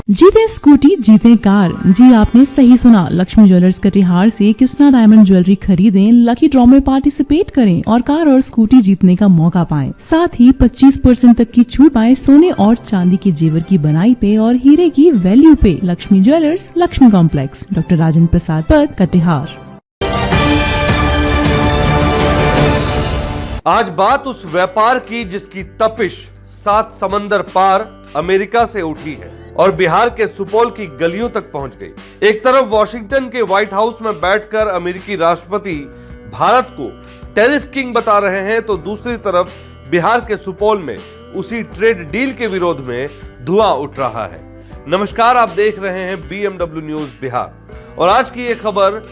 जीते स्कूटी जीते कार। जी आपने सही सुना, लक्ष्मी ज्वेलर्स कटिहार से कृष्णा डायमंड ज्वेलरी खरीदें, लकी ड्रॉ में पार्टिसिपेट करें और कार और स्कूटी जीतने का मौका पाएं। साथ ही 25% तक की छूट पाएं सोने और चांदी के जेवर की बनाई पे और हीरे की वैल्यू पे। Lakshmi jewellers, Lakshmi complex, doctor Rajendra Prasad Path, Katihar. आज बात उस व्यापार की जिसकी तपिश 7 समंदर पार अमेरिका से उठी है और बिहार के सुपौल की गलियों तक पहुंच गई। एक तरफ वॉशिंगटन के व्हाइट हाउस में बैठकर अमेरिकी राष्ट्रपति भारत को टैरिफ किंग बता रहे हैं, तो दूसरी तरफ बिहार के सुपौल में उसी ट्रेड डील के विरोध में धुआं उठ रहा है। नमस्कार, आप देख रहे हैं BMW न्यूज बिहार और आज की ये खबर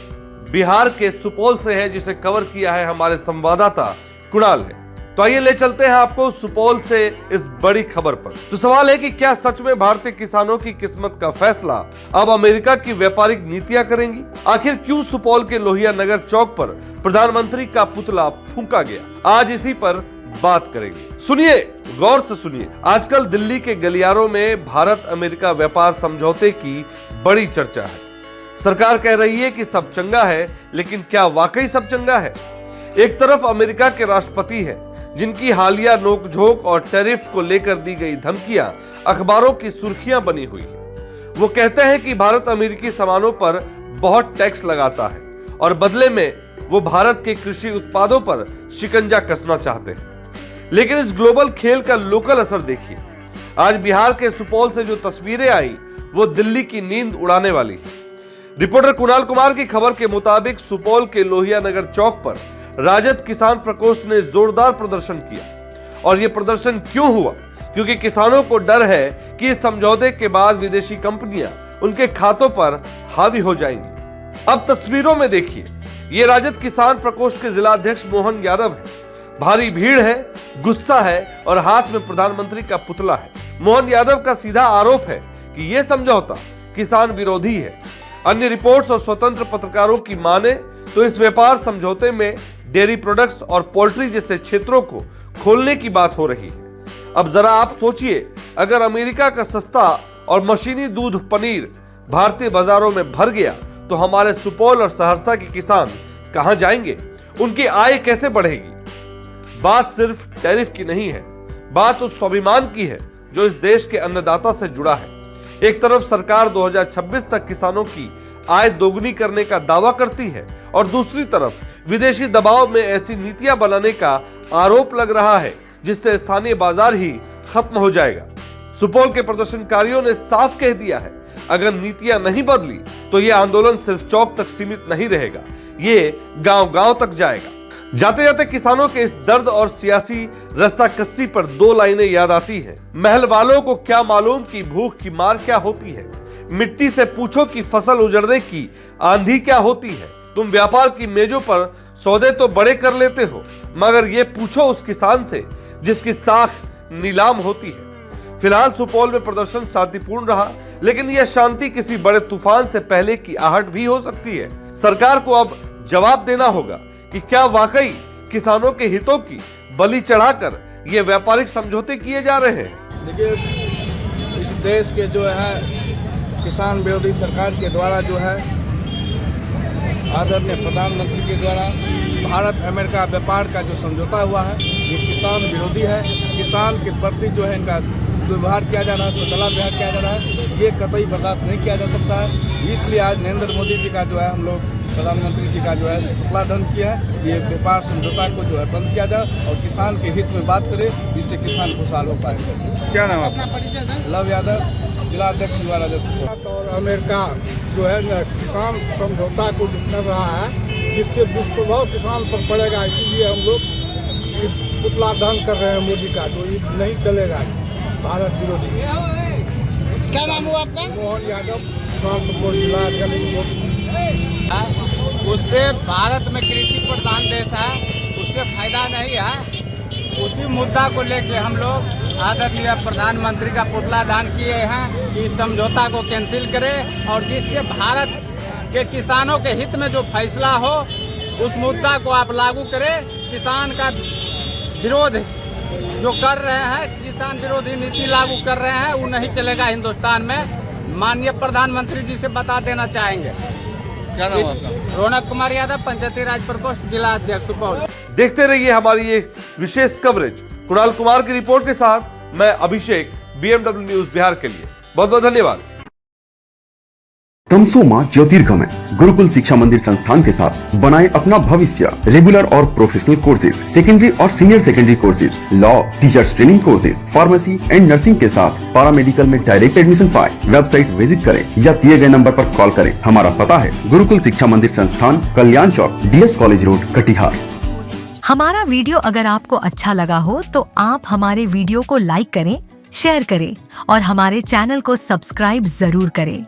बिहार के सुपौल से है, जिसे कवर किया है हमारे संवाददाता कुणाल ने। तो आइए ले चलते हैं आपको सुपौल से इस बड़ी खबर पर। तो सवाल है कि क्या सच में भारतीय किसानों की किस्मत का फैसला अब अमेरिका की व्यापारिक नीतियां करेंगी? आखिर क्यों सुपौल के लोहिया नगर चौक पर प्रधानमंत्री का पुतला फूंका गया? आज इसी पर बात करेंगे। सुनिए, गौर से सुनिए। आजकल दिल्ली के गलियारों में भारत अमेरिका व्यापार समझौते की बड़ी चर्चा है। सरकार कह रही है कि सब चंगा है, लेकिन क्या वाकई सब चंगा है? एक तरफ अमेरिका के राष्ट्रपति हैं, जिनकी हालिया नोकझोंक और टैरिफ को लेकर दी गई धमकियां अखबारों की सुर्खियां बनी हुई है। वो कहते हैं कि भारत अमेरिकी सामानों पर बहुत टैक्स लगाता है और बदले में वो भारत के कृषि उत्पादों पर शिकंजा कसना चाहते हैं। लेकिन इस ग्लोबल खेल का लोकल असर देखिए। आज बिहार के सुपौल से जो तस्वीरें आई वो दिल्ली की नींद उड़ाने वाली है। रिपोर्टर कुणाल कुमार की खबर के मुताबिक सुपौल के लोहिया नगर चौक पर राजद किसान प्रकोष्ठ ने जोरदार प्रदर्शन किया। और यह प्रदर्शन क्यों हुआ? क्योंकि किसानों को डर है कि इस समझौते के बाद विदेशी कंपनियां उनके खातों पर हावी हो जाएंगी। अब तस्वीरों में देखिए, ये राजद किसान प्रकोष्ठ के जिला अध्यक्ष मोहन यादव है। भारी भीड़ है, गुस्सा है और हाथ में प्रधानमंत्री का पुतला है। मोहन यादव का सीधा आरोप है कि यह समझौता किसान विरोधी है। अन्य रिपोर्ट्स और स्वतंत्र पत्रकारों की माने तो इस व्यापार समझौते में डेयरी प्रोडक्ट्स और पोल्ट्री जैसे क्षेत्रों को खोलने की बात हो रही है। अब जरा आप सोचिए, अगर अमेरिका का सस्ता और मशीनी दूध पनीर भारतीय बाजारों में भर गया तो हमारे सुपौल और सहरसा के किसान कहां जाएंगे? उनकी आय कैसे बढ़ेगी? बात सिर्फ टैरिफ की नहीं है, बात उस स्वाभिमान की है जो इस देश के अन्नदाता से जुड़ा है। एक तरफ सरकार 2026 तक किसानों की आय दोगुनी करने का दावा करती है और दूसरी तरफ विदेशी दबाव में ऐसी नीतियां बनाने का आरोप लग रहा है जिससे स्थानीय बाजार ही खत्म हो जाएगा। सुपौल के प्रदर्शनकारियों ने साफ कह दिया है, अगर नीतियां नहीं बदली तो ये आंदोलन सिर्फ चौक तक सीमित नहीं रहेगा, ये गांव-गांव तक जाएगा। जाते जाते किसानों के इस दर्द और सियासी रस्साकस्सी पर 2 लाइनें याद आती हैं। महल वालों को क्या मालूम कि भूख की मार क्या होती है, मिट्टी से पूछो कि फसल उजड़ने की आंधी क्या होती है। तुम व्यापार की मेजों पर सौदे तो बड़े कर लेते हो, मगर ये पूछो उस किसान से जिसकी साख नीलाम होती है। फिलहाल सुपौल में प्रदर्शन शांतिपूर्ण रहा, लेकिन यह शांति किसी बड़े तूफान से पहले की आहट भी हो सकती है। सरकार को अब जवाब देना होगा कि क्या वाकई किसानों के हितों की बलि चढ़ाकर ये व्यापारिक समझौते किए जा रहे हैं। देखिए, इस देश के जो है किसान विरोधी सरकार के द्वारा जो है आदरणीय प्रधानमंत्री के द्वारा भारत अमेरिका व्यापार का जो समझौता हुआ है, ये किसान विरोधी है। किसान के प्रति जो है इनका दुर्व्यवहार किया जा रहा है, स्वतंत्र व्यवहार किया जा रहा है, ये कतई बर्दाश्त नहीं किया जा सकता है। इसलिए आज नरेंद्र मोदी जी का जो है, हम लोग प्रधानमंत्री जी का जो है पुतला दहन किया है। ये व्यापार समझौता को जो है बंद किया जाए और किसान के हित में बात करे, जिससे किसान खुशहाल हो पाएगा। क्या नाम आपका? लव यादव, जिला अध्यक्ष युवा राजद। और अमेरिका जो है न किसान समझौता को कर रहा है, जिससे दुष्प्रभाव किसान पर पड़ेगा। इसीलिए हम लोग पुतला दहन कर रहे हैं मोदी का, जो ये नहीं चलेगा भारत विरोधी। क्या नाम हुआ आपका? मोहन यादव, किसान सुपौल जिला अध्यक्ष। उससे भारत में कृषि प्रधान देश है, उससे फायदा नहीं है। उसी मुद्दा को लेकर हम लोग आदरणीय प्रधानमंत्री का पुतला दान किए हैं कि इस समझौता को कैंसिल करें और जिससे भारत के किसानों के हित में जो फैसला हो उस मुद्दा को आप लागू करें। किसान का विरोध जो कर रहे हैं, किसान विरोधी नीति लागू कर रहे हैं, वो नहीं चलेगा हिंदुस्तान में। माननीय प्रधानमंत्री जी से बता देना चाहेंगे। क्या नाम है आपका? रौनक कुमार यादव, पंचायती राज प्रकोष्ठ, जिला अध्यक्ष सुपौल। देखते रहिए हमारी ये विशेष कवरेज। कुणाल कुमार की रिपोर्ट के साथ मैं अभिषेक, BMW न्यूज बिहार के लिए। बहुत बहुत धन्यवाद। तमसोमा ज्योतिर्गमय गुरुकुल शिक्षा मंदिर संस्थान के साथ बनाए अपना भविष्य। रेगुलर और प्रोफेशनल कोर्सेज, सेकेंडरी और senior secondary courses, law, teachers training courses, pharmacy and nursing के साथ पैरामेडिकल में डायरेक्ट एडमिशन पाए। वेबसाइट विजिट करें या दिए गए नंबर पर कॉल करें। हमारा पता है गुरुकुल शिक्षा मंदिर संस्थान, कल्याण चौक, DS कॉलेज रोड, कटिहार। हमारा वीडियो अगर आपको अच्छा लगा हो तो आप हमारे वीडियो को लाइक करें, शेयर करें और हमारे चैनल को सब्सक्राइब जरूर करें।